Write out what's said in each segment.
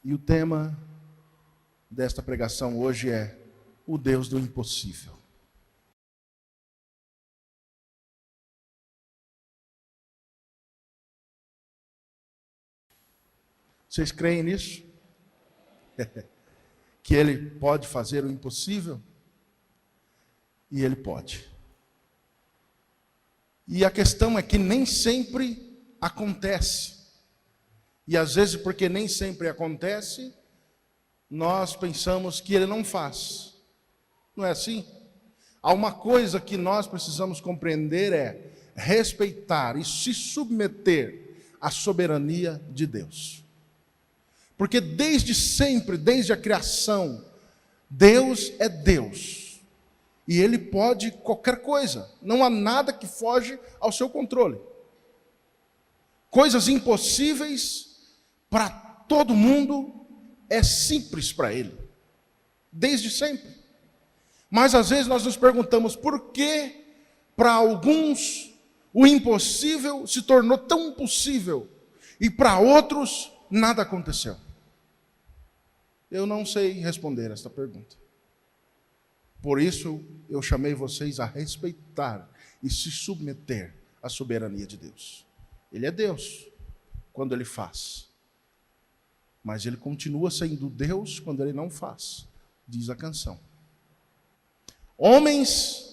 E o tema desta pregação hoje é o Deus do impossível. Vocês creem nisso? Que Ele pode fazer o impossível? E Ele pode. E a questão é que nem sempre acontece. E às vezes, porque nem sempre acontece, nós pensamos que Ele não faz. Não é assim? Há uma coisa que nós precisamos compreender, é respeitar e se submeter à soberania de Deus. Porque desde sempre, desde a criação, Deus é Deus. E Ele pode qualquer coisa. Não há nada que foge ao seu controle. Coisas impossíveis para todo mundo é simples para Ele. Desde sempre. Mas às vezes nós nos perguntamos por que para alguns o impossível se tornou tão possível e para outros nada aconteceu. Eu não sei responder esta pergunta. Por isso eu chamei vocês a respeitar e se submeter à soberania de Deus. Ele é Deus quando Ele faz. Mas Ele continua sendo Deus quando Ele não faz, diz a canção. Homens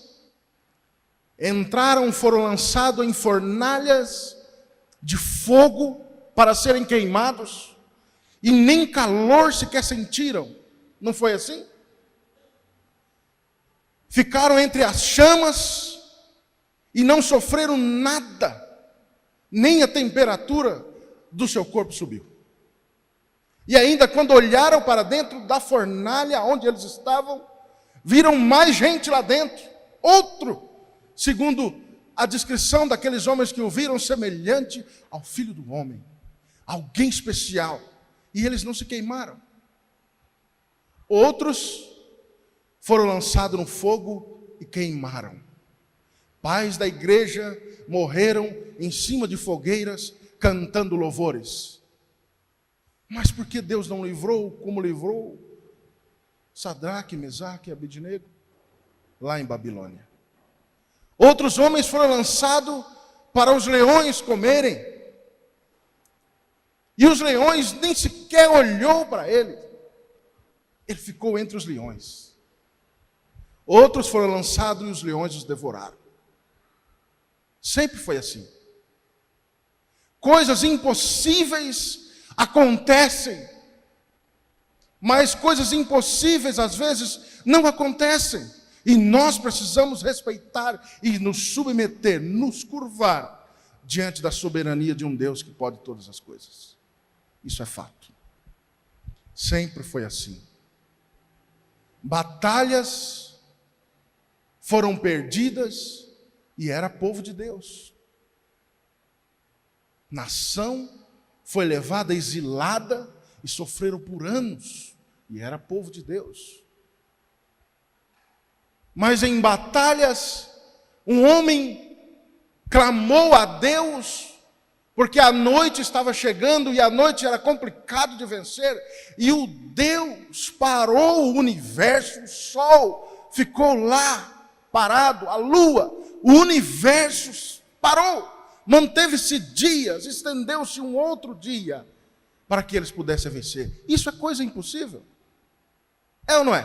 foram lançados em fornalhas de fogo para serem queimados, e nem calor sequer sentiram. Não foi assim? Ficaram entre as chamas e não sofreram nada, nem a temperatura do seu corpo subiu. E ainda quando olharam para dentro da fornalha onde eles estavam, viram mais gente lá dentro, outro, segundo a descrição daqueles homens que o viram, semelhante ao Filho do Homem, alguém especial, e eles não se queimaram. Outros foram lançados no fogo e queimaram. Pais da igreja morreram em cima de fogueiras, cantando louvores. Mas por que Deus não livrou como livrou Sadraque, Mesaque e Abednego lá em Babilônia? Outros homens foram lançados para os leões comerem. E os leões nem sequer olhou para ele. Ele ficou entre os leões. Outros foram lançados e os leões os devoraram. Sempre foi assim. Coisas impossíveis acontecem. Mas coisas impossíveis às vezes não acontecem. E nós precisamos respeitar e nos submeter, nos curvar diante da soberania de um Deus que pode todas as coisas. Isso é fato. Sempre foi assim. Batalhas foram perdidas e era povo de Deus. Nação foi levada exilada e sofreram por anos e era povo de Deus. Mas em batalhas, um homem clamou a Deus, porque a noite estava chegando e a noite era complicado de vencer, e o Deus parou o universo, o sol ficou lá parado, a lua, o universo parou, manteve-se dias, estendeu-se um outro dia, para que eles pudessem vencer. Isso é coisa impossível? É ou não é?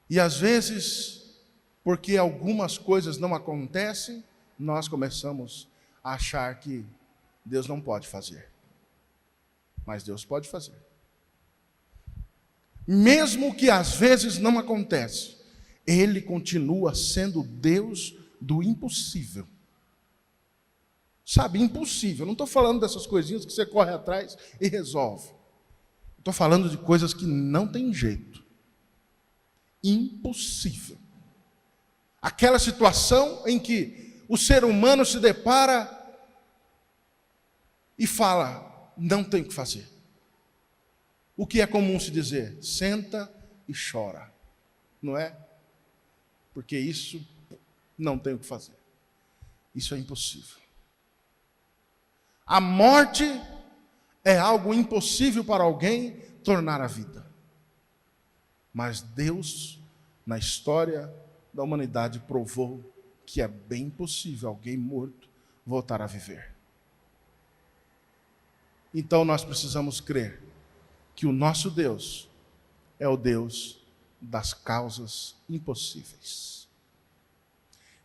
E às vezes, porque algumas coisas não acontecem, nós começamos a achar que Deus não pode fazer. Mas Deus pode fazer. Mesmo que às vezes não acontece, Ele continua sendo Deus do impossível. Sabe, impossível. Não estou falando dessas coisinhas que você corre atrás e resolve. Estou falando de coisas que não tem jeito. Impossível. Aquela situação em que o ser humano se depara e fala, não tem o que fazer. O que é comum se dizer? Senta e chora. Não é? Porque isso não tem o que fazer. Isso é impossível. A morte É algo impossível para alguém tornar a vida. Mas Deus, na história da humanidade, provou que é bem possível alguém morto voltar a viver. Então nós precisamos crer que o nosso Deus é o Deus das causas impossíveis.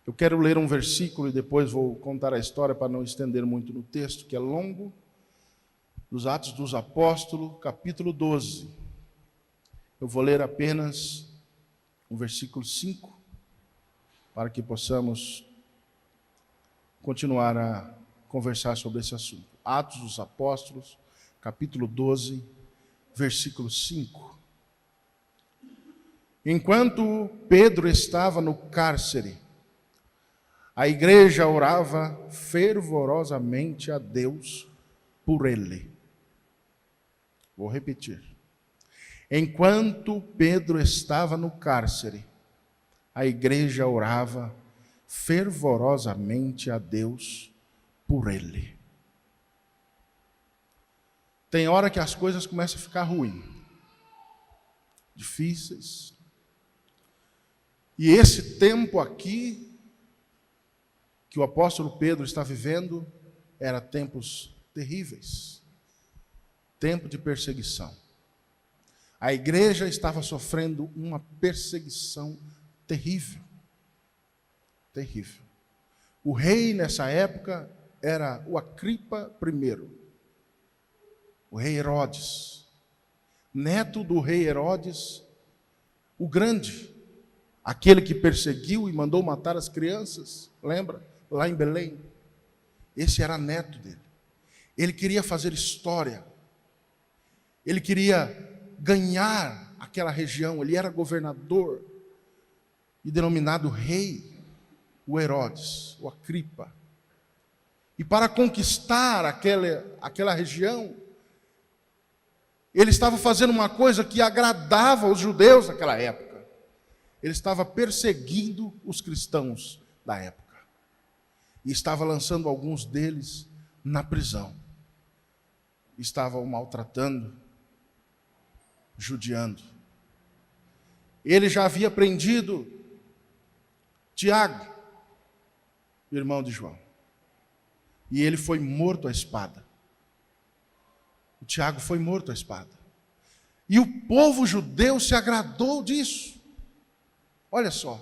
Eu quero ler um versículo e depois vou contar a história para não estender muito no texto, que é longo, dos Atos dos Apóstolos, capítulo 12. Eu vou ler apenas o versículo 5, para que possamos continuar a conversar sobre esse assunto. Atos dos Apóstolos, capítulo 12, versículo 5. Enquanto Pedro estava no cárcere, a igreja orava fervorosamente a Deus por ele. Vou repetir. Enquanto Pedro estava no cárcere, a igreja orava fervorosamente a Deus por ele. Tem hora que as coisas começam a ficar ruins, difíceis. E esse tempo aqui, que o apóstolo Pedro está vivendo, era tempos terríveis. Tempo de perseguição. A igreja estava sofrendo uma perseguição terrível. Terrível. O rei nessa época era o Agripa I, o rei Herodes, neto do rei Herodes, o grande, aquele que perseguiu e mandou matar as crianças, lembra? Lá em Belém. Esse era neto dele. Ele queria fazer história. Ele queria ganhar aquela região. Ele era governador e denominado rei, o Herodes, o Agripa. E para conquistar aquela região, ele estava fazendo uma coisa que agradava os judeus naquela época. Ele estava perseguindo os cristãos da época. E estava lançando alguns deles na prisão. Estava o maltratando, judiando. Ele já havia prendido Tiago, irmão de João. E ele foi morto à espada. O Tiago foi morto à espada. E o povo judeu se agradou disso. Olha só.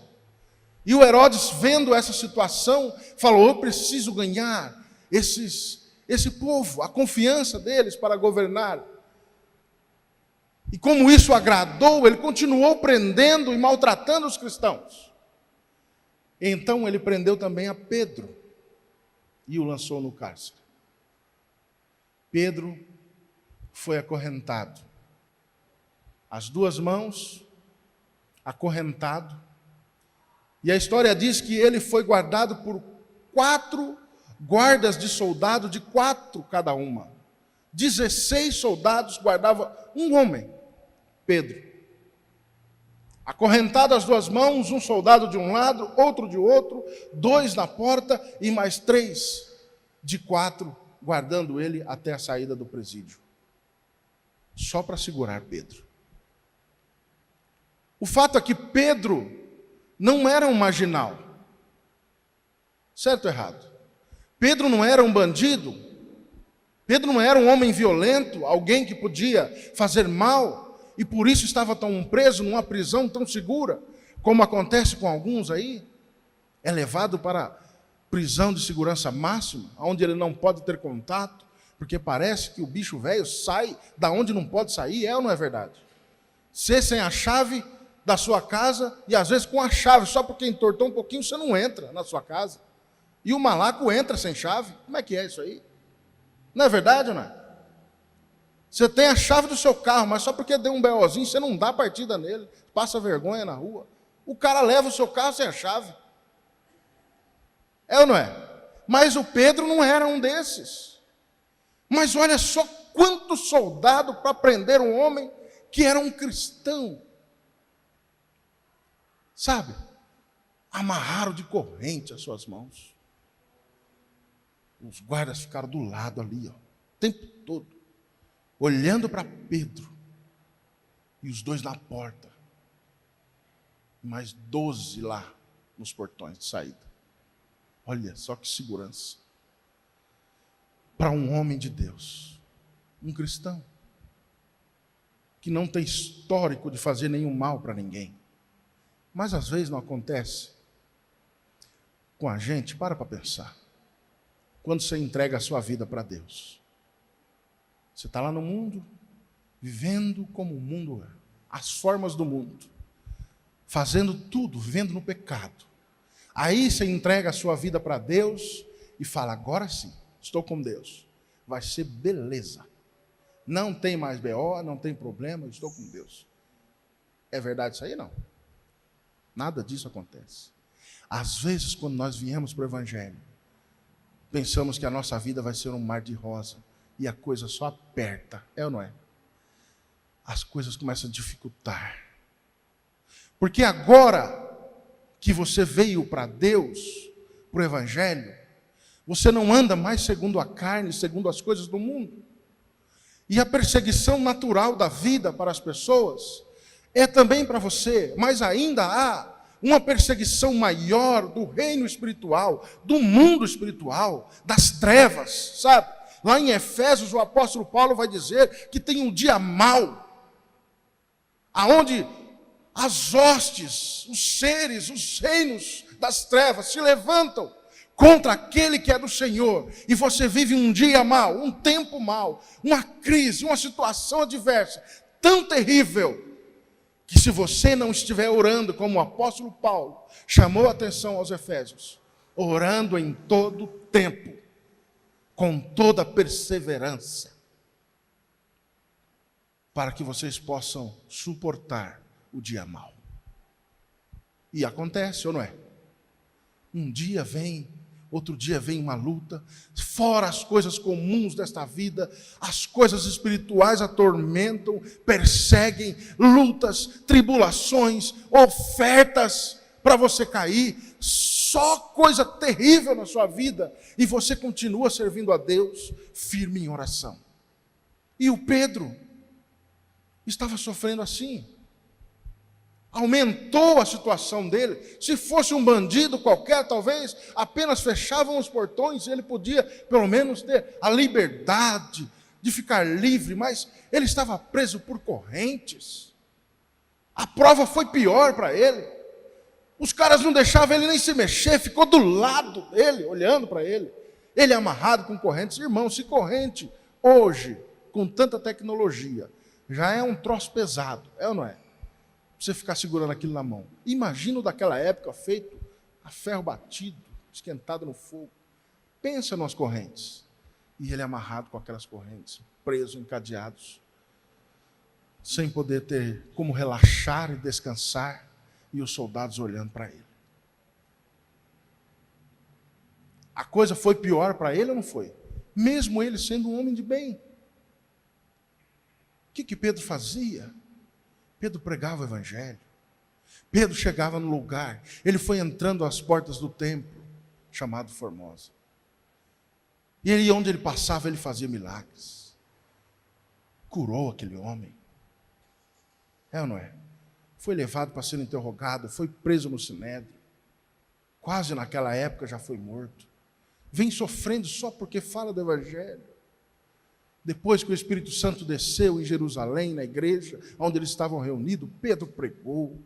E o Herodes, vendo essa situação, falou: eu preciso ganhar esse povo, a confiança deles para governar. E como isso agradou, ele continuou prendendo e maltratando os cristãos. Então ele prendeu também a Pedro e o lançou no cárcere. Pedro foi acorrentado. As duas mãos, acorrentado. E a história diz que ele foi guardado por 4 guardas de soldado, de 4 cada uma. 16 soldados guardavam um homem, Pedro. Acorrentado as duas mãos, um soldado de um lado, outro de outro, 2 na porta e mais 3 de 4 guardando ele até a saída do presídio. Só para segurar Pedro. O fato é que Pedro não era um marginal. Certo ou errado? Pedro não era um bandido. Pedro não era um homem violento, alguém que podia fazer mal e por isso estava tão preso numa prisão tão segura, como acontece com alguns aí. É levado para prisão de segurança máxima, onde ele não pode ter contato, porque parece que o bicho velho sai da onde não pode sair, é ou não é verdade? Você sem a chave da sua casa, e às vezes com a chave, só porque entortou um pouquinho, você não entra na sua casa. E o malaco entra sem chave. Como é que é isso aí? Não é verdade ou não é? Você tem a chave do seu carro, mas só porque deu um BOzinho, você não dá partida nele, passa vergonha na rua. O cara leva o seu carro sem a chave. É ou não é? Mas o Pedro não era um desses. Mas olha só quanto soldado para prender um homem que era um cristão. Sabe? Amarraram de corrente as suas mãos. Os guardas ficaram do lado ali, ó, o tempo todo. olhando para Pedro, e os dois na porta, mais 12 lá nos portões de saída. Olha só que segurança. Para um homem de Deus, um cristão, que não tem histórico de fazer nenhum mal para ninguém. Mas às vezes não acontece com a gente. Para pensar. Quando você entrega a sua vida para Deus, você está lá no mundo, vivendo como o mundo é, as formas do mundo, fazendo tudo, vivendo no pecado. Aí você entrega a sua vida para Deus e fala: agora sim, estou com Deus, vai ser beleza. Não tem mais BO, não tem problema, estou com Deus. É verdade isso aí? Não. Nada disso acontece. Às vezes, quando nós viemos para o Evangelho, pensamos que a nossa vida vai ser um mar de rosa, e a coisa só aperta, é ou não é? As coisas começam a dificultar. Porque agora que você veio para Deus, para o Evangelho, você não anda mais segundo a carne, segundo as coisas do mundo. E a perseguição natural da vida para as pessoas é também para você, mas ainda há uma perseguição maior do reino espiritual, do mundo espiritual, das trevas, sabe? Lá em Efésios, o apóstolo Paulo vai dizer que tem um dia mau, aonde as hostes, os seres, os reinos das trevas se levantam contra aquele que é do Senhor, e você vive um dia mau, um tempo mau, uma crise, uma situação adversa, tão terrível, que se você não estiver orando, como o apóstolo Paulo chamou a atenção aos Efésios, orando em todo tempo, com toda perseverança, para que vocês possam suportar o dia mau. E acontece, ou não é? Um dia vem, outro dia vem uma luta, fora as coisas comuns desta vida, as coisas espirituais atormentam, perseguem, lutas, tribulações, ofertas para você cair, só coisa terrível na sua vida, e você continua servindo a Deus, firme em oração. E o Pedro estava sofrendo assim. Aumentou a situação dele. Se fosse um bandido qualquer, talvez apenas fechavam os portões e ele podia pelo menos ter a liberdade de ficar livre, mas ele estava preso por correntes. A prova foi pior para ele. Os caras não deixavam ele nem se mexer, ficou do lado dele, olhando para ele. Ele amarrado com correntes. Irmão, se corrente hoje, com tanta tecnologia, já é um troço pesado, é ou não é? Você ficar segurando aquilo na mão. Imagina o daquela época feito a ferro batido, esquentado no fogo. Pensa nas correntes. E ele amarrado com aquelas correntes, preso, encadeados, sem poder ter como relaxar e descansar, e os soldados olhando para ele. A coisa foi pior para ele ou não foi? Mesmo ele sendo um homem de bem. O que Pedro fazia? Pedro pregava o Evangelho. Pedro chegava no lugar, ele foi entrando às portas do templo, chamado Formosa. E onde ele passava, ele fazia milagres. Curou aquele homem. É ou não é? Foi levado para ser interrogado, foi preso no Sinédrio. Quase naquela época já foi morto. Vem sofrendo só porque fala do Evangelho. Depois que o Espírito Santo desceu em Jerusalém, na igreja, onde eles estavam reunidos, Pedro pregou.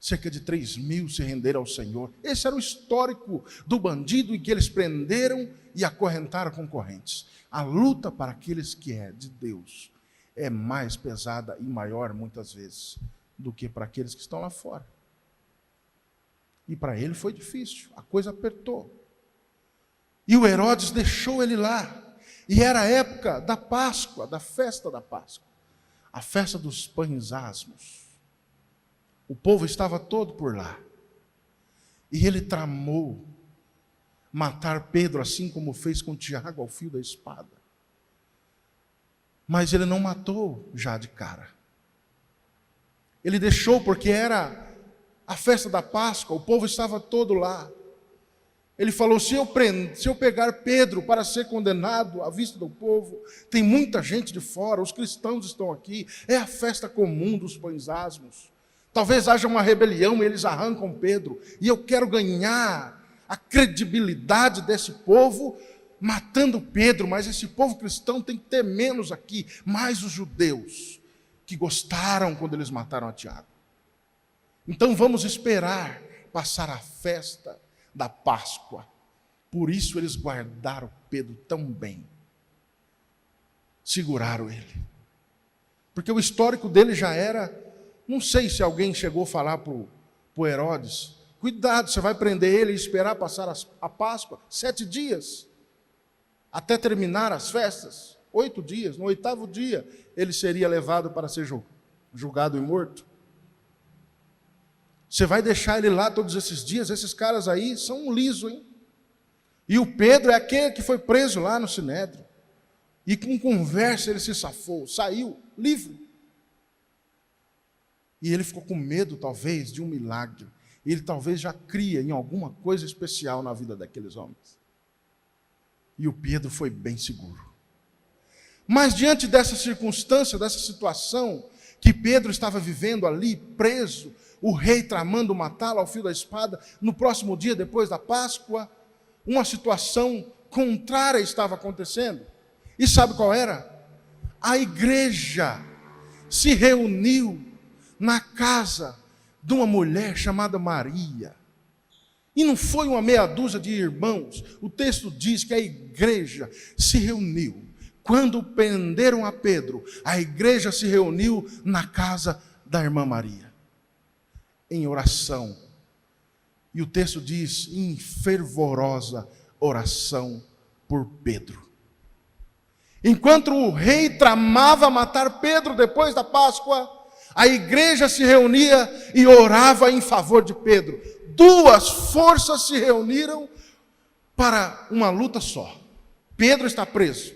Cerca de 3.000 se renderam ao Senhor. Esse era o histórico do bandido em que eles prenderam e acorrentaram com correntes. A luta para aqueles que é de Deus é mais pesada e maior, muitas vezes, do que para aqueles que estão lá fora. E para ele foi difícil, a coisa apertou. E o Herodes deixou ele lá. E era a época da Páscoa, da festa da Páscoa. A festa dos pães asmos. O povo estava todo por lá. E ele tramou matar Pedro, assim como fez com Tiago ao fio da espada. Mas ele não matou já de cara. Ele deixou porque era a festa da Páscoa, o povo estava todo lá. Ele falou, se eu pegar Pedro para ser condenado à vista do povo, tem muita gente de fora, os cristãos estão aqui, é a festa comum dos pães asmos. Talvez haja uma rebelião e eles arrancam Pedro, e eu quero ganhar a credibilidade desse povo matando Pedro, mas esse povo cristão tem que ter menos aqui, mais os judeus, que gostaram quando eles mataram a Tiago. Então vamos esperar passar a festa da Páscoa. Por isso eles guardaram Pedro tão bem. Seguraram ele. Porque o histórico dele já era, não sei se alguém chegou a falar para o Herodes, cuidado, você vai prender ele e esperar passar a Páscoa, 7 dias, até terminar as festas, 8 dias, no 8º dia, ele seria levado para ser julgado e morto. Você vai deixar ele lá todos esses dias? Esses caras aí são um liso, hein? E o Pedro é aquele que foi preso lá no Sinédrio. E com conversa ele se safou, saiu livre. E ele ficou com medo, talvez, de um milagre. Ele talvez já cria em alguma coisa especial na vida daqueles homens. E o Pedro foi bem seguro. Mas diante dessa circunstância, dessa situação que Pedro estava vivendo ali, preso, o rei tramando matá-lo ao fio da espada, no próximo dia, depois da Páscoa, uma situação contrária estava acontecendo. E sabe qual era? A igreja se reuniu na casa de uma mulher chamada Maria. E não foi uma meia dúzia de irmãos. O texto diz que a igreja se reuniu. Quando prenderam a Pedro, a igreja se reuniu na casa da irmã Maria, em oração. E o texto diz, em fervorosa oração por Pedro. Enquanto o rei tramava matar Pedro depois da Páscoa, a igreja se reunia e orava em favor de Pedro. 2 forças se reuniram para uma luta só. Pedro está preso,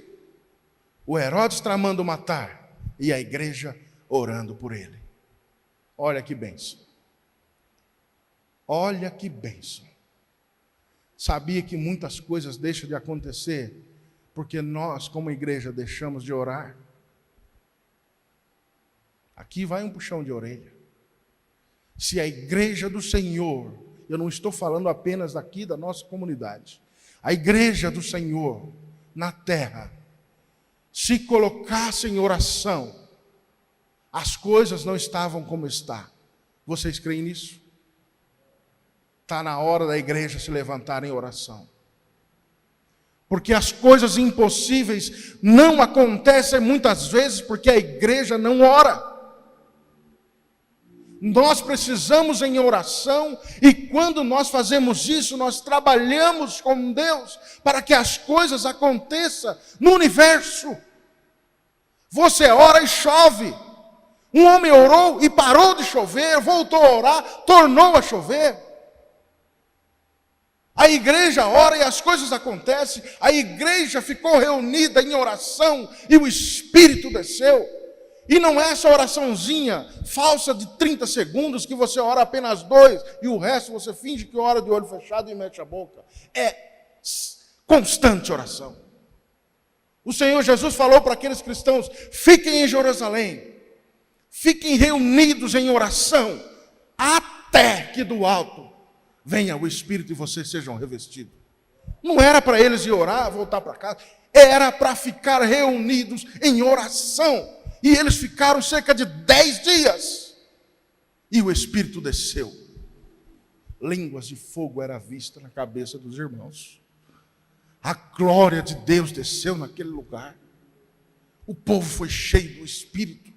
o Herodes tramando matar e a igreja orando por ele. Olha que bênção. Olha que bênção. Sabia que muitas coisas deixam de acontecer porque nós, como igreja, deixamos de orar? Aqui vai um puxão de orelha. Se a igreja do Senhor, eu não estou falando apenas daqui da nossa comunidade, a igreja do Senhor na terra, se colocasse em oração, as coisas não estavam como está. Vocês creem nisso? Está na hora da igreja se levantar em oração. Porque as coisas impossíveis não acontecem muitas vezes porque a igreja não ora. Nós precisamos em oração, e quando nós fazemos isso, nós trabalhamos com Deus para que as coisas aconteçam no universo. Você ora e chove. Um homem orou e parou de chover, voltou a orar, tornou a chover. A igreja ora e as coisas acontecem. A igreja ficou reunida em oração e o Espírito desceu. E não é essa oraçãozinha falsa de 30 segundos que você ora apenas 2 e o resto você finge que ora de olho fechado e mete a boca. É constante oração. O Senhor Jesus falou para aqueles cristãos: fiquem em Jerusalém, fiquem reunidos em oração, até que do alto venha o Espírito e vocês sejam revestidos. Não era para eles ir orar, voltar para casa, era para ficar reunidos em oração. E eles ficaram cerca de 10 dias. E o Espírito desceu. Línguas de fogo era vista na cabeça dos irmãos. A glória de Deus desceu naquele lugar. O povo foi cheio do Espírito.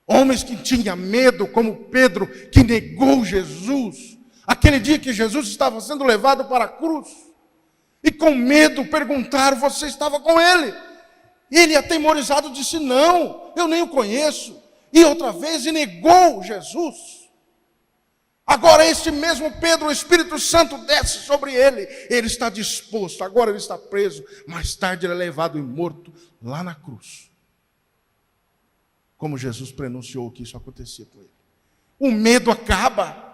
Homens que tinham medo, como Pedro, que negou Jesus. Aquele dia que Jesus estava sendo levado para a cruz. E com medo perguntaram: você estava com ele? Ele, atemorizado, disse: não, eu nem o conheço. E outra vez, e negou Jesus. Agora este mesmo Pedro, o Espírito Santo desce sobre ele. Ele está disposto, agora ele está preso. Mais tarde ele é levado e morto lá na cruz. Como Jesus pronunciou que isso acontecia com ele. O medo acaba.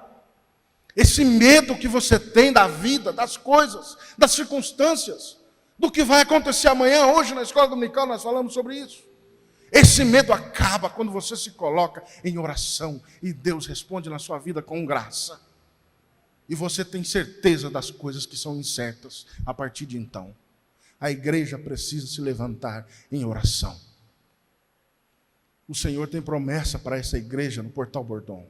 Esse medo que você tem da vida, das coisas, das circunstâncias, do que vai acontecer amanhã. Hoje na escola dominical nós falamos sobre isso. Esse medo acaba quando você se coloca em oração e Deus responde na sua vida com graça. E você tem certeza das coisas que são incertas a partir de então. A igreja precisa se levantar em oração. O Senhor tem promessa para essa igreja no Portal Bordon.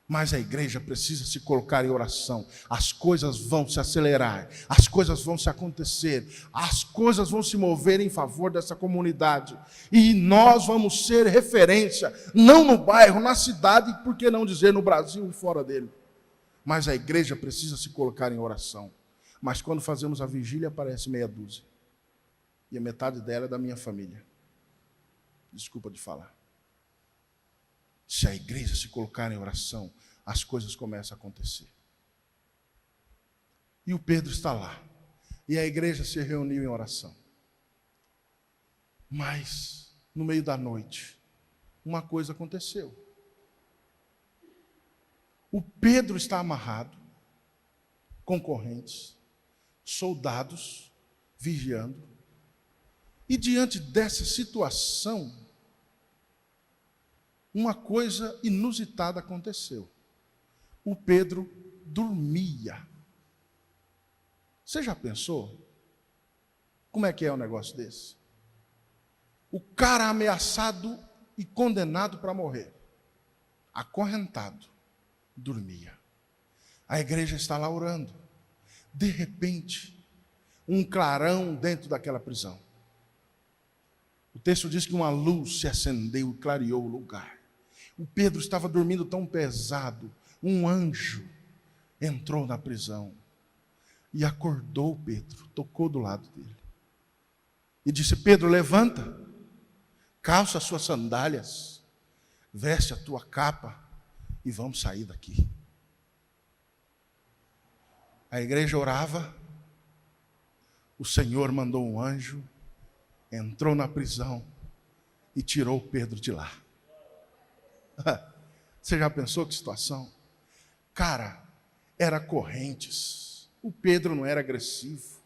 Mas a igreja precisa se colocar em oração. As coisas vão se acelerar, as coisas vão se acontecer, as coisas vão se mover em favor dessa comunidade. E nós vamos ser referência, não no bairro, na cidade, e por que não dizer no Brasil e fora dele. Mas a igreja precisa se colocar em oração. Mas quando fazemos a vigília, aparece meia dúzia. E a metade dela é da minha família. Desculpa de falar. Se a igreja se colocar em oração, as coisas começam a acontecer. E o Pedro está lá. E a igreja se reuniu em oração. Mas, no meio da noite, uma coisa aconteceu. O Pedro está amarrado, com correntes, soldados vigiando. E diante dessa situação, uma coisa inusitada aconteceu. O Pedro dormia. Você já pensou? Como é que é um negócio desse? O cara ameaçado e condenado para morrer, acorrentado, dormia. A igreja está lá orando. De repente, um clarão dentro daquela prisão. O texto diz que uma luz se acendeu e clareou o lugar. O Pedro estava dormindo tão pesado, um anjo entrou na prisão e acordou Pedro, tocou do lado dele e disse: Pedro, levanta, calça as suas sandálias, veste a tua capa e vamos sair daqui. A igreja orava, o Senhor mandou um anjo, entrou na prisão e tirou Pedro de lá. Você já pensou que situação? Cara, era correntes. O Pedro não era agressivo.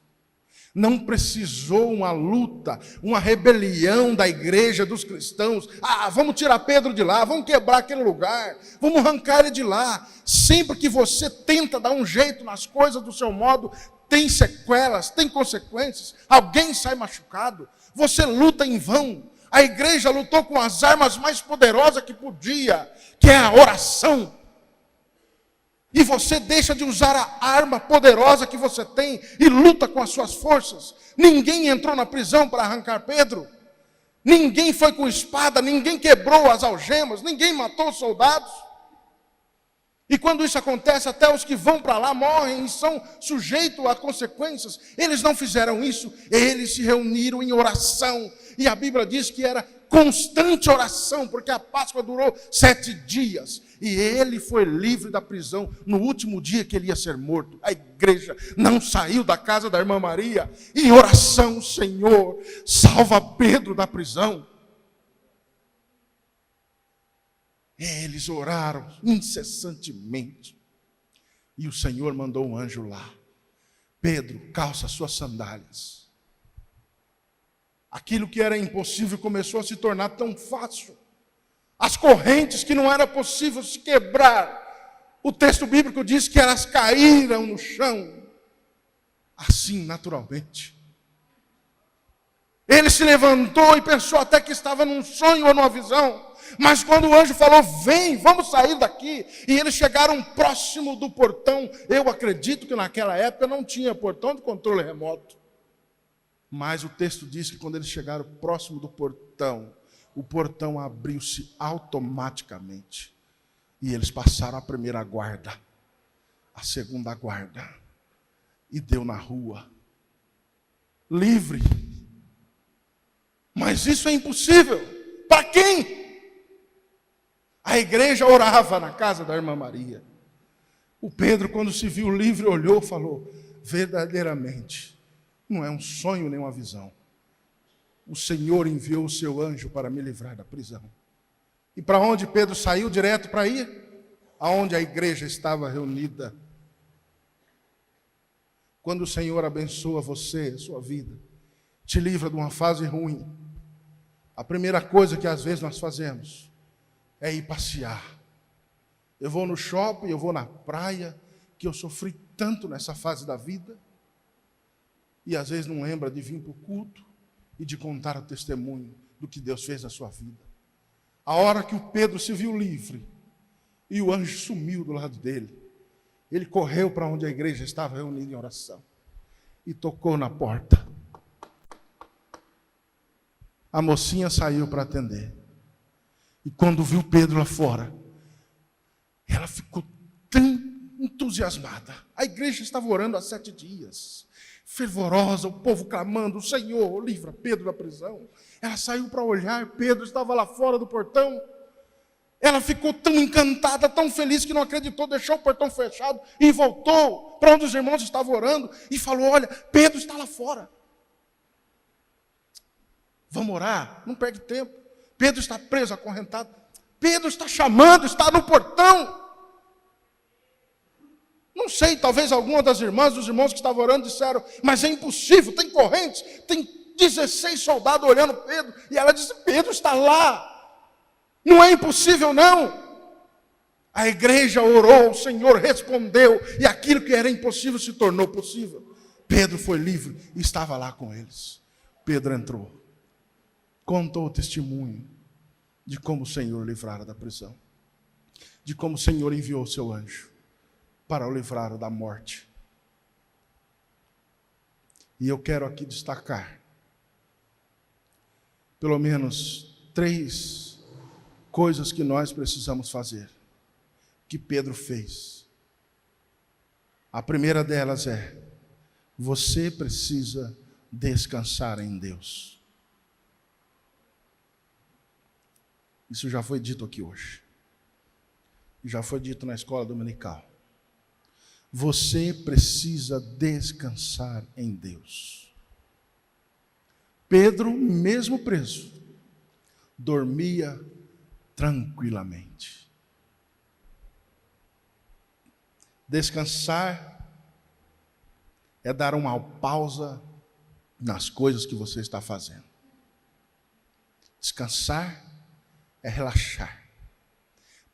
Não precisou uma luta, uma rebelião da igreja, dos cristãos. Vamos tirar Pedro de lá, vamos quebrar aquele lugar, vamos arrancar ele de lá. Sempre que você tenta dar um jeito nas coisas do seu modo, tem sequelas, tem consequências. Alguém sai machucado. Você luta em vão. A igreja lutou com as armas mais poderosas que podia, que é a oração. E você deixa de usar a arma poderosa que você tem e luta com as suas forças. Ninguém entrou na prisão para arrancar Pedro. Ninguém foi com espada, ninguém quebrou as algemas, ninguém matou os soldados. E quando isso acontece, até os que vão para lá morrem e são sujeitos a consequências. Eles não fizeram isso, eles se reuniram em oração. E a Bíblia diz que era constante oração, porque a Páscoa durou 7 dias. E ele foi livre da prisão no último dia que ele ia ser morto. A igreja não saiu da casa da irmã Maria. Em oração, Senhor, salva Pedro da prisão. Eles oraram incessantemente. E o Senhor mandou um anjo lá. Pedro, calça suas sandálias. Aquilo que era impossível começou a se tornar tão fácil. As correntes que não era possível se quebrar. O texto bíblico diz que elas caíram no chão. Assim, naturalmente. Ele se levantou e pensou até que estava num sonho ou numa visão. Mas quando o anjo falou, vem, vamos sair daqui. E eles chegaram próximo do portão. Eu acredito que naquela época não tinha portão de controle remoto. Mas o texto diz que quando eles chegaram próximo do portão, o portão abriu-se automaticamente. E eles passaram a primeira guarda, a segunda guarda. E deu na rua. Livre. Mas isso é impossível. Para quem? A igreja orava na casa da irmã Maria. O Pedro, quando se viu livre, olhou e falou, verdadeiramente, não é um sonho nem uma visão. O Senhor enviou o seu anjo para me livrar da prisão. E para onde Pedro saiu? Direto para ir? aonde a igreja estava reunida. Quando o Senhor abençoa você, a sua vida, te livra de uma fase ruim, a primeira coisa que às vezes nós fazemos é ir passear. Eu vou no shopping, eu vou na praia, que eu sofri tanto nessa fase da vida, e às vezes não lembra de vir para o culto e de contar o testemunho do que Deus fez na sua vida. A hora que o Pedro se viu livre e o anjo sumiu do lado dele, ele correu para onde a igreja estava reunida em oração e tocou na porta. A mocinha saiu para atender. E quando viu Pedro lá fora, ela ficou tão entusiasmada. A igreja estava orando há 7 dias, fervorosa, o povo clamando: Senhor, livra Pedro da prisão. Ela saiu para olhar, Pedro estava lá fora do portão. Ela ficou tão encantada, tão feliz, que não acreditou, deixou o portão fechado e voltou para onde os irmãos estavam orando e falou: olha, Pedro está lá fora. Vamos orar? Não perde tempo. Pedro está preso, acorrentado. Pedro está chamando, está no portão. Não sei, talvez alguma das irmãs, dos irmãos que estavam orando disseram: mas é impossível, tem correntes, tem 16 soldados olhando Pedro. E ela disse: Pedro está lá. Não é impossível, não. A igreja orou, o Senhor respondeu, e aquilo que era impossível se tornou possível. Pedro foi livre e estava lá com eles. Pedro entrou, contou o testemunho de como o Senhor o livrara da prisão, de como o Senhor enviou o seu anjo para o livrar da morte. E eu quero aqui destacar pelo menos 3 coisas que nós precisamos fazer, que Pedro fez. A primeira delas é: você precisa descansar em Deus. Isso já foi dito aqui hoje. Já foi dito na escola dominical. Você precisa descansar em Deus. Pedro, mesmo preso, dormia tranquilamente. Descansar é dar uma pausa nas coisas que você está fazendo. Descansar é relaxar.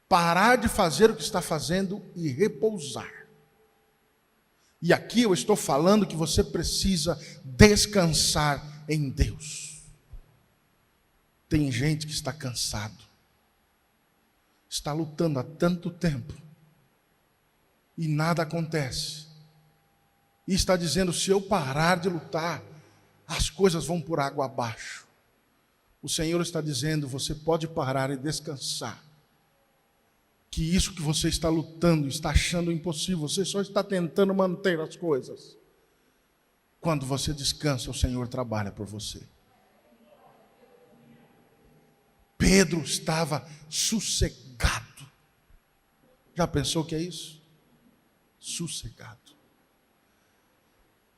Parar de fazer o que está fazendo e repousar. E aqui eu estou falando que você precisa descansar em Deus. Tem gente que está cansado, está lutando há tanto tempo e nada acontece. E está dizendo: se eu parar de lutar, as coisas vão por água abaixo. O Senhor está dizendo: você pode parar e descansar. Que isso que você está lutando, está achando impossível, você só está tentando manter as coisas. Quando você descansa, o Senhor trabalha por você. Pedro estava sossegado. Já pensou o que é isso? Sossegado.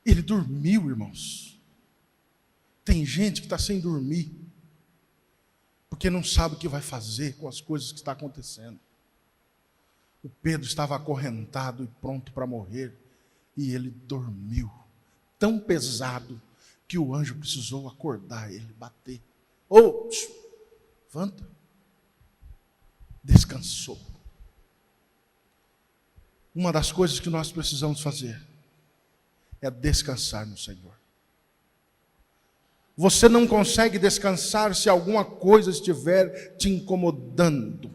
Ele dormiu, irmãos. Tem gente que está sem dormir, porque não sabe o que vai fazer com as coisas que estão acontecendo. O Pedro estava acorrentado e pronto para morrer, e ele dormiu, tão pesado, que o anjo precisou acordar ele, bater. Ô, levanta. Descansou. Uma das coisas que nós precisamos fazer é descansar no Senhor. Você não consegue descansar se alguma coisa estiver te incomodando.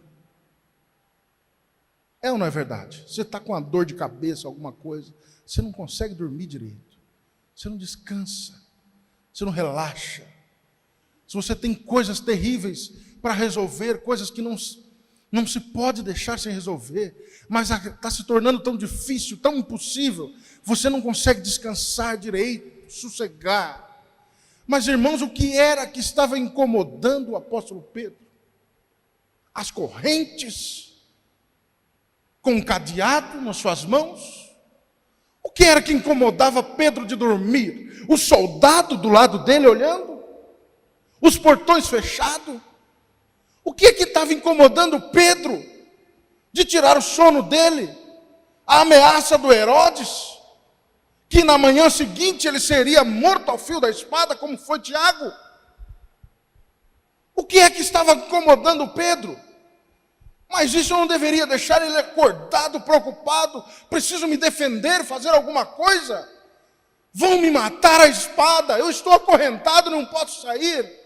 É ou não é verdade? Você está com uma dor de cabeça, alguma coisa, você não consegue dormir direito. Você não descansa. Você não relaxa. Se você tem coisas terríveis para resolver, coisas que não se pode deixar sem resolver, mas está se tornando tão difícil, tão impossível, você não consegue descansar direito, sossegar. Mas, irmãos, o que era que estava incomodando o apóstolo Pedro? As correntes com um cadeado nas suas mãos? O que era que incomodava Pedro de dormir? O soldado do lado dele olhando? Os portões fechados? O que estava incomodando Pedro? de tirar o sono dele, a ameaça do Herodes, que na manhã seguinte ele seria morto ao fio da espada, como foi Tiago. O que é que estava incomodando Pedro? Mas isso não deveria deixar ele acordado, preocupado. Preciso me defender, fazer alguma coisa. Vão me matar à espada. Eu estou acorrentado, não posso sair.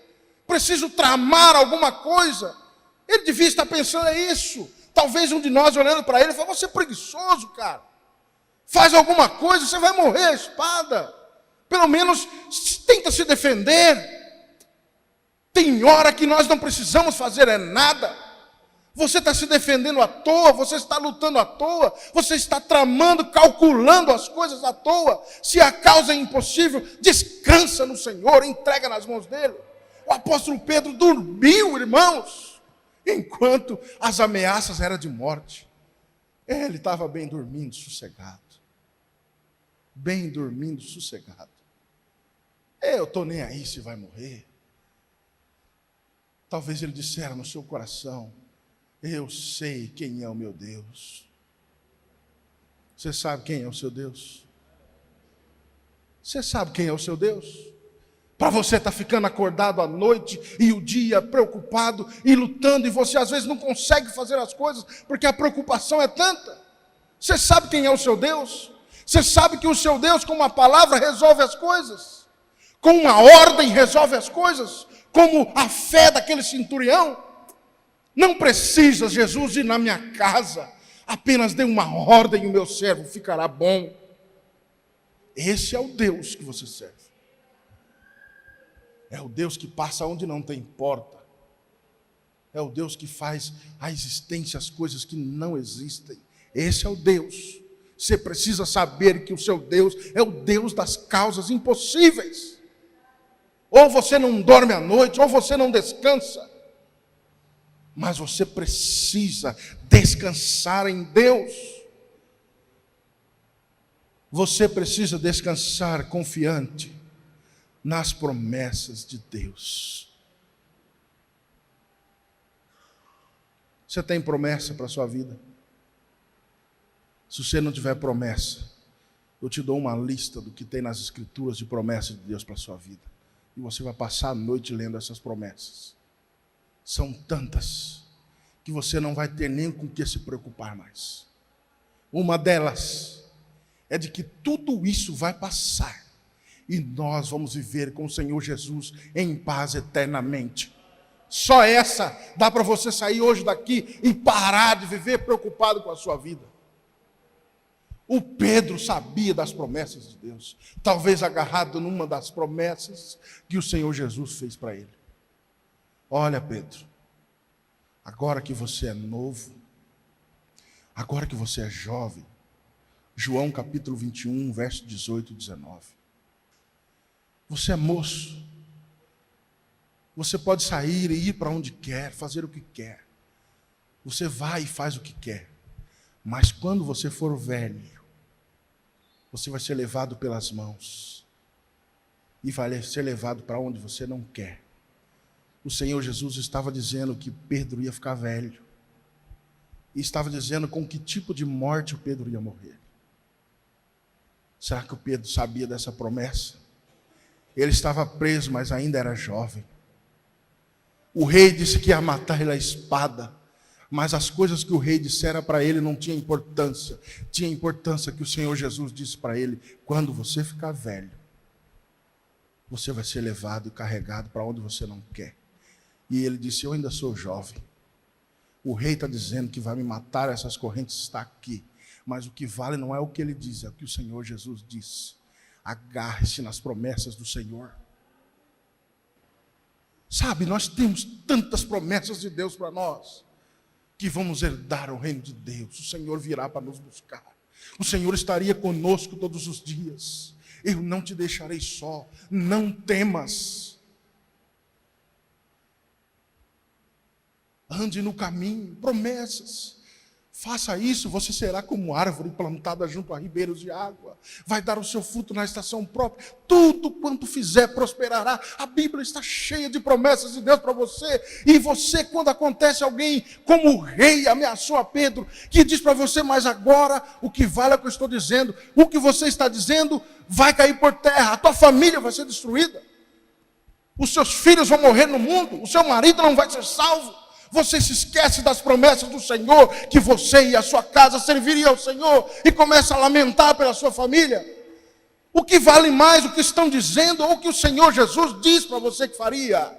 Preciso tramar alguma coisa. Ele devia estar pensando isso. Talvez um de nós olhando para ele falou: você é preguiçoso, cara. Faz alguma coisa, você vai morrer à espada. Pelo menos tenta se defender. Tem hora que nós não precisamos fazer nada. Você está se defendendo à toa, você está lutando à toa, você está tramando, calculando as coisas à toa. Se a causa é impossível, descansa no Senhor, entrega nas mãos dele. O apóstolo Pedro dormiu, irmãos, enquanto as ameaças eram de morte. Ele estava bem dormindo, sossegado. Bem dormindo, sossegado. Eu estou nem aí se vai morrer. Talvez ele dissera no seu coração: eu sei quem é o meu Deus. Você sabe quem é o seu Deus? Você sabe quem é o seu Deus? Para você estar ficando acordado à noite e o dia preocupado e lutando, e você às vezes não consegue fazer as coisas porque a preocupação é tanta. Você sabe quem é o seu Deus? Você sabe que o seu Deus, com uma palavra, resolve as coisas, com uma ordem resolve as coisas, como a fé daquele centurião. Não precisa, Jesus, ir na minha casa, apenas dê uma ordem e o meu servo ficará bom. Esse é o Deus que você serve. É o Deus que passa onde não tem porta. É o Deus que faz a existência, as coisas que não existem. Esse é o Deus. Você precisa saber que o seu Deus é o Deus das causas impossíveis. Ou você não dorme à noite, ou você não descansa. Mas você precisa descansar em Deus. Você precisa descansar confiante nas promessas de Deus. Você tem promessa para a sua vida? Se você não tiver promessa, eu te dou uma lista do que tem nas Escrituras de promessas de Deus para a sua vida. E você vai passar a noite lendo essas promessas. São tantas que você não vai ter nem com o que se preocupar mais. Uma delas é de que tudo isso vai passar e nós vamos viver com o Senhor Jesus em paz eternamente. Só essa dá para você sair hoje daqui e parar de viver preocupado com a sua vida. O Pedro sabia das promessas de Deus, talvez agarrado numa das promessas que o Senhor Jesus fez para ele. Olha, Pedro, agora que você é novo, agora que você é jovem, João capítulo 21, verso 18 e 19. Você é moço, você pode sair e ir para onde quer, fazer o que quer. Você vai e faz o que quer. Mas quando você for velho, você vai ser levado pelas mãos e vai ser levado para onde você não quer. O Senhor Jesus estava dizendo que Pedro ia ficar velho. E estava dizendo com que tipo de morte o Pedro ia morrer. Será que o Pedro sabia dessa promessa? Ele estava preso, mas ainda era jovem. O rei disse que ia matar ele à espada. Mas as coisas que o rei dissera para ele não tinha importância. Tinha importância que o Senhor Jesus disse para ele: quando você ficar velho, você vai ser levado e carregado para onde você não quer. E ele disse: eu ainda sou jovem. O rei está dizendo que vai me matar, essas correntes estão aqui. Mas o que vale não é o que ele diz, é o que o Senhor Jesus disse. Agarre-se nas promessas do Senhor. Sabe, nós temos tantas promessas de Deus para nós, que vamos herdar o reino de Deus. O Senhor virá para nos buscar. O Senhor estaria conosco todos os dias. Eu não te deixarei só. Não temas. Ande no caminho. Promessas. Faça isso, você será como árvore plantada junto a ribeiros de água. Vai dar o seu fruto na estação própria. Tudo quanto fizer prosperará. A Bíblia está cheia de promessas de Deus para você. E você, quando acontece alguém como o rei ameaçou a Pedro, que diz para você, mas agora o que vale é o que eu estou dizendo. O que você está dizendo vai cair por terra. A tua família vai ser destruída. Os seus filhos vão morrer no mundo. O seu marido não vai ser salvo. Você se esquece das promessas do Senhor, que você e a sua casa serviriam ao Senhor, e começa a lamentar pela sua família. O que vale mais, o que estão dizendo, ou o que o Senhor Jesus diz para você que faria?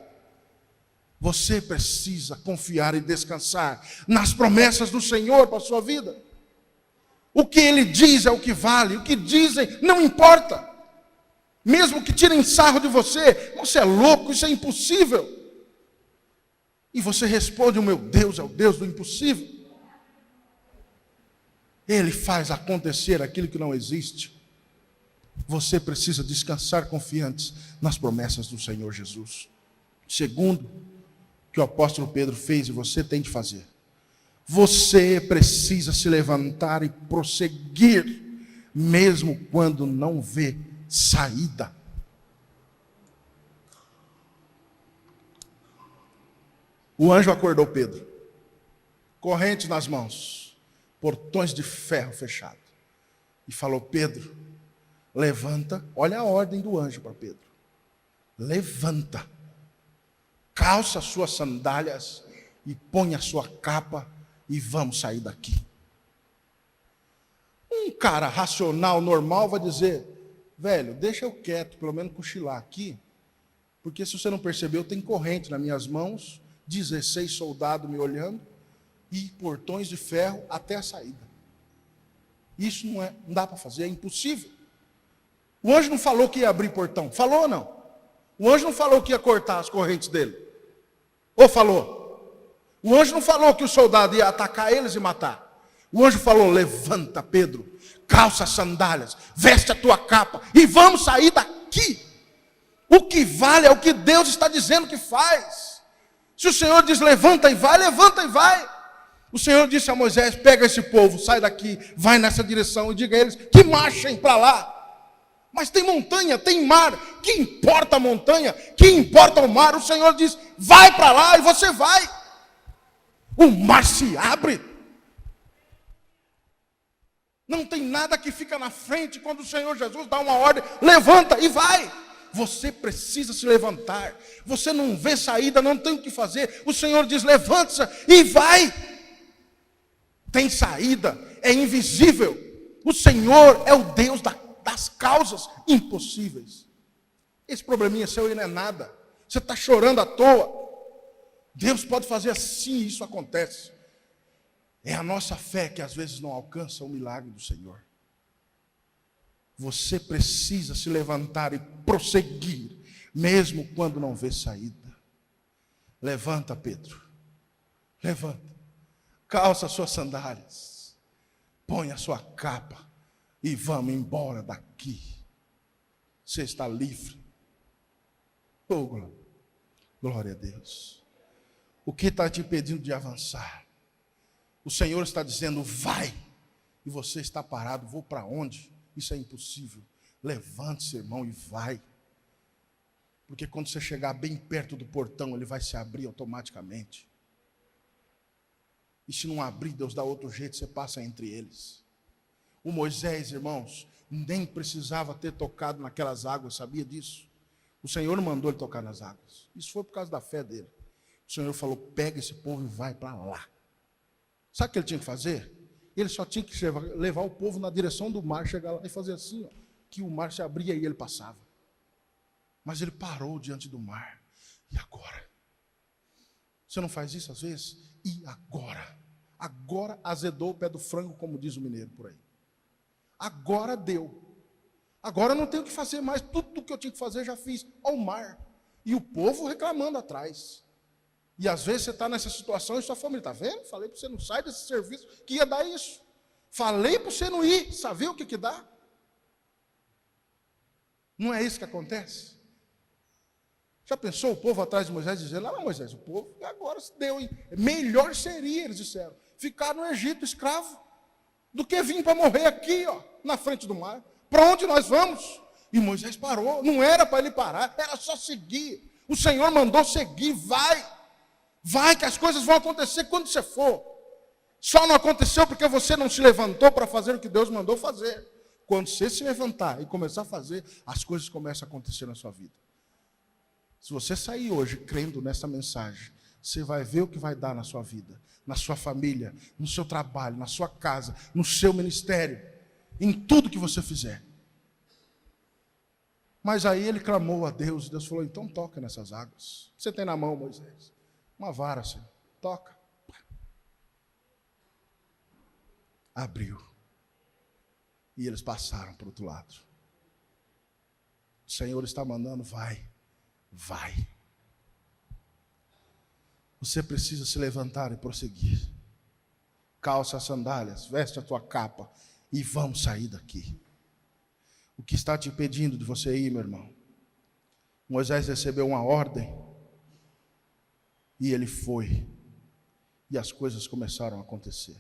Você precisa confiar e descansar nas promessas do Senhor para a sua vida. O que Ele diz é o que vale, o que dizem não importa. Mesmo que tirem sarro de você, você é louco, isso é impossível. E você responde, o meu Deus é o Deus do impossível. Ele faz acontecer aquilo que não existe. Você precisa descansar confiantes nas promessas do Senhor Jesus. Segundo, que o apóstolo Pedro fez e você tem de fazer. Você precisa se levantar e prosseguir, mesmo quando não vê saída. O anjo acordou Pedro, correntes nas mãos, portões de ferro fechados, e falou: Pedro, levanta, olha a ordem do anjo para Pedro, levanta, calça as suas sandálias e põe a sua capa e vamos sair daqui. Um cara racional, normal, vai dizer: velho, deixa eu quieto, pelo menos cochilar aqui, porque se você não percebeu, tem corrente nas minhas mãos, 16 soldados me olhando e portões de ferro até a saída. Isso não dá para fazer, é impossível. O anjo não falou que ia abrir portão, falou ou não? O anjo não falou que ia cortar as correntes dele, ou falou? O anjo não falou que o soldado ia atacar eles e matar. O anjo falou: levanta, Pedro, calça as sandálias, veste a tua capa e vamos sair daqui. O que vale é o que Deus está dizendo que faz. Se o Senhor diz levanta e vai, levanta e vai. O Senhor disse a Moisés: pega esse povo, sai daqui, vai nessa direção e diga a eles que marchem para lá. Mas tem montanha, tem mar, que importa a montanha, que importa o mar? O Senhor diz: vai para lá e você vai. O mar se abre. Não tem nada que fica na frente quando o Senhor Jesus dá uma ordem, levanta e vai. Você precisa se levantar. Você não vê saída, não tem o que fazer. O Senhor diz: levanta-se e vai. Tem saída, é invisível. O Senhor é o Deus das causas impossíveis. Esse probleminha seu aí não é nada. Você está chorando à toa. Deus pode fazer assim e isso acontece. É a nossa fé que às vezes não alcança o milagre do Senhor. Você precisa se levantar e prosseguir, mesmo quando não vê saída. Levanta, Pedro. Levanta. Calça as suas sandálias. Põe a sua capa. E vamos embora daqui. Você está livre. Oh, glória a Deus. O que está te impedindo de avançar? O Senhor está dizendo: vai. E você está parado. Vou para onde? Isso é impossível. Levante-se, irmão, e vai. Porque quando você chegar bem perto do portão, ele vai se abrir automaticamente. E se não abrir, Deus dá outro jeito, você passa entre eles. O Moisés, irmãos, nem precisava ter tocado naquelas águas, sabia disso? O Senhor não mandou ele tocar nas águas. Isso foi por causa da fé dele. O Senhor falou: pega esse povo e vai para lá. Sabe o que ele tinha que fazer? Ele só tinha que levar o povo na direção do mar, chegar lá e fazer assim, ó, que o mar se abria e ele passava. Mas ele parou diante do mar. E agora? Você não faz isso às vezes? E agora? Agora azedou o pé do frango, como diz o mineiro por aí. Agora deu. Agora eu não tenho o que fazer mais. Tudo o que eu tinha que fazer já fiz. Ao mar. E o povo reclamando atrás. E às vezes você está nessa situação e sua família está vendo? Falei para você não sair desse serviço que ia dar isso. Falei para você não ir. Sabia o que dá? Não é isso que acontece? Já pensou o povo atrás de Moisés dizendo: não, Moisés, o povo agora se deu, hein? Melhor seria, eles disseram, ficar no Egito escravo, do que vir para morrer aqui, ó, na frente do mar. Para onde nós vamos? E Moisés parou, não era para ele parar, era só seguir. O Senhor mandou seguir, vai que as coisas vão acontecer quando você for. Só não aconteceu porque você não se levantou para fazer o que Deus mandou fazer. Quando você se levantar e começar a fazer, as coisas começam a acontecer na sua vida. Se você sair hoje crendo nessa mensagem, você vai ver o que vai dar na sua vida, na sua família, no seu trabalho, na sua casa, no seu ministério, em tudo que você fizer. Mas aí ele clamou a Deus, e Deus falou, então toca nessas águas. Você tem na mão, Moisés? Uma vara, Senhor. Toca. Abriu. E eles passaram para o outro lado. O Senhor está mandando, vai. Você precisa se levantar e prosseguir. Calça as sandálias, veste a tua capa e vamos sair daqui. O que está te impedindo de você ir, meu irmão? Moisés recebeu uma ordem e ele foi. E as coisas começaram a acontecer.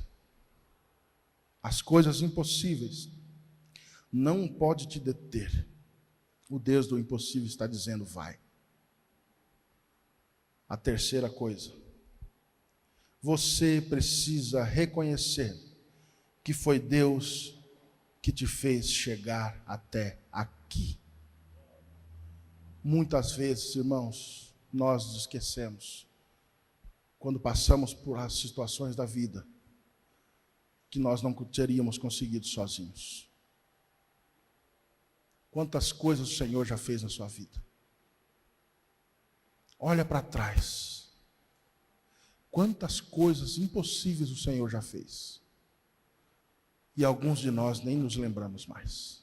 As coisas impossíveis não pode te deter. O Deus do impossível está dizendo, vai. A terceira coisa, você precisa reconhecer que foi Deus que te fez chegar até aqui. Muitas vezes, irmãos, nós nos esquecemos, quando passamos por as situações da vida, que nós não teríamos conseguido sozinhos. Quantas coisas o Senhor já fez na sua vida? Olha para trás. Quantas coisas impossíveis o Senhor já fez. E alguns de nós nem nos lembramos mais.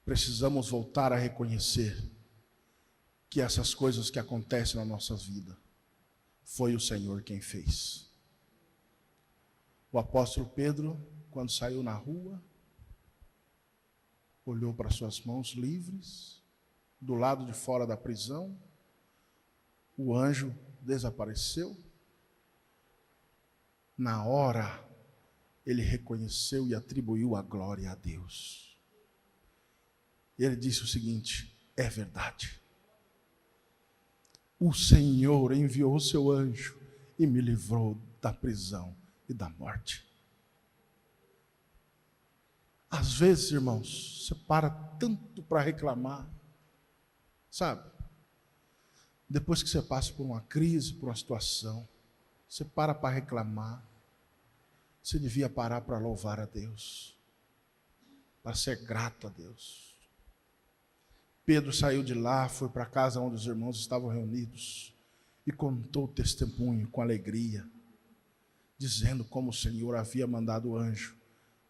Precisamos voltar a reconhecer que essas coisas que acontecem na nossa vida, foi o Senhor quem fez. O apóstolo Pedro, quando saiu na rua, olhou para suas mãos livres, do lado de fora da prisão, o anjo desapareceu. Na hora, ele reconheceu e atribuiu a glória a Deus. Ele disse o seguinte, é verdade. O Senhor enviou o seu anjo e me livrou da prisão e da morte. Às vezes, irmãos, você para tanto para reclamar, sabe? Depois que você passa por uma crise, por uma situação, você para reclamar, você devia parar para louvar a Deus, para ser grato a Deus. Pedro saiu de lá, foi para a casa onde os irmãos estavam reunidos e contou o testemunho com alegria, dizendo como o Senhor havia mandado o anjo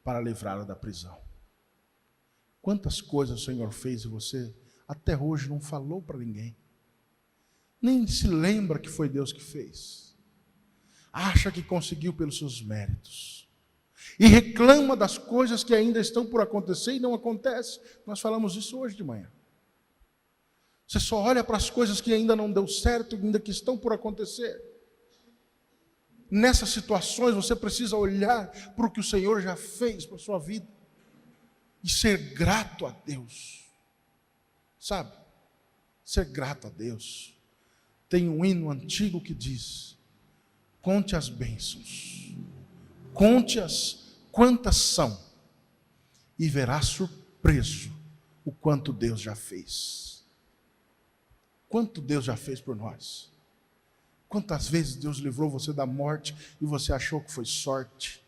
para livrá-lo da prisão. Quantas coisas o Senhor fez e você até hoje não falou para ninguém. Nem se lembra que foi Deus que fez. Acha que conseguiu pelos seus méritos. E reclama das coisas que ainda estão por acontecer e não acontece. Nós falamos isso hoje de manhã. Você só olha para as coisas que ainda não deu certo, ainda que estão por acontecer. Nessas situações você precisa olhar para o que o Senhor já fez para a sua vida e ser grato a Deus. Sabe? Ser grato a Deus. Tem um hino antigo que diz, conte as bênçãos, conte-as quantas são, e verás surpreso o quanto Deus já fez. Quanto Deus já fez por nós. Quantas vezes Deus livrou você da morte e você achou que foi sorte.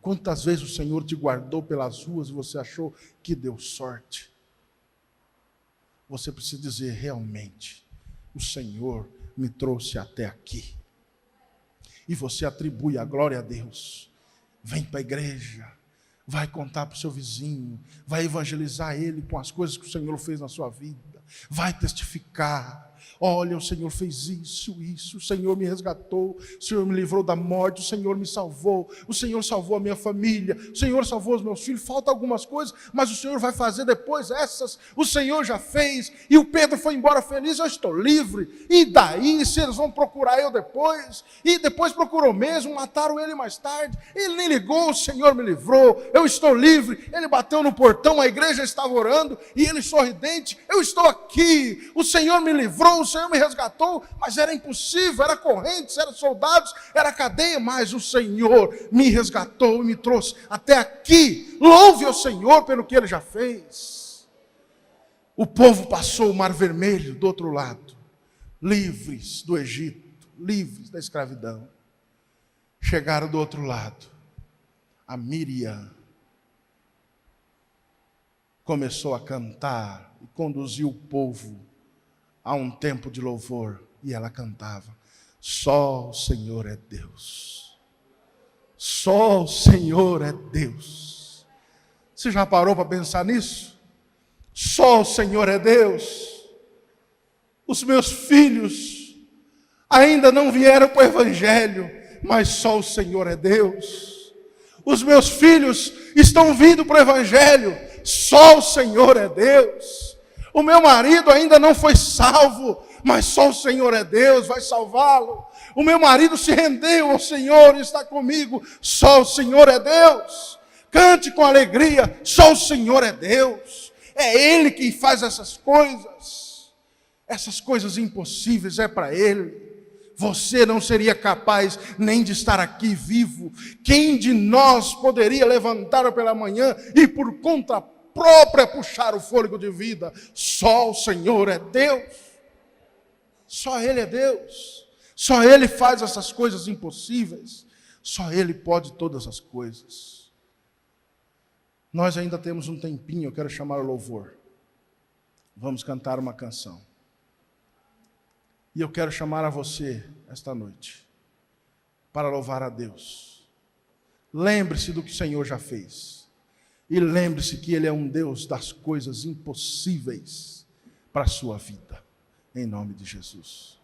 Quantas vezes o Senhor te guardou pelas ruas e você achou que deu sorte. Você precisa dizer, realmente, o Senhor me trouxe até aqui. E você atribui a glória a Deus. Vem para a igreja, vai contar para o seu vizinho, vai evangelizar ele com as coisas que o Senhor fez na sua vida, vai testificar, Olha, o Senhor fez isso, o Senhor me resgatou, o Senhor me livrou da morte, o Senhor me salvou, o Senhor salvou a minha família, o Senhor salvou os meus filhos. Falta algumas coisas, mas o Senhor vai fazer depois essas, o Senhor já fez. E o Pedro foi embora feliz, eu estou livre. E daí, se eles vão procurar eu depois? E depois procurou mesmo, mataram ele mais tarde, ele nem ligou, o Senhor me livrou, eu estou livre. Ele bateu no portão, a igreja estava orando, e ele sorridente, eu estou aqui, o Senhor me livrou, o Senhor me resgatou, mas era impossível, era correntes, era soldados, era cadeia, mas o Senhor me resgatou e me trouxe até aqui. Louve ao Senhor pelo que Ele já fez. O povo passou o Mar Vermelho do outro lado, livres do Egito, livres da escravidão. Chegaram do outro lado, a Míriam começou a cantar e conduziu o povo a um tempo de louvor, e ela cantava: só o Senhor é Deus, só o Senhor é Deus. Você já parou para pensar nisso? Só o Senhor é Deus. Os meus filhos ainda não vieram para o Evangelho, mas só o Senhor é Deus. Os meus filhos estão vindo para o Evangelho, só o Senhor é Deus. O meu marido ainda não foi salvo, mas só o Senhor é Deus, vai salvá-lo. O meu marido se rendeu ao Senhor e está comigo, só o Senhor é Deus. Cante com alegria, só o Senhor é Deus. É Ele quem faz essas coisas impossíveis é para Ele. Você não seria capaz nem de estar aqui vivo. Quem de nós poderia levantar pela manhã e por conta própria puxar o fôlego de vida? Só o Senhor é Deus. Só Ele é Deus. Só Ele faz essas coisas impossíveis. Só Ele pode todas as coisas. Nós ainda temos um tempinho, eu quero chamar o louvor. Vamos cantar uma canção. E eu quero chamar a você esta noite para louvar a Deus. Lembre-se do que o Senhor já fez. E lembre-se que Ele é um Deus das coisas impossíveis para a sua vida. Em nome de Jesus.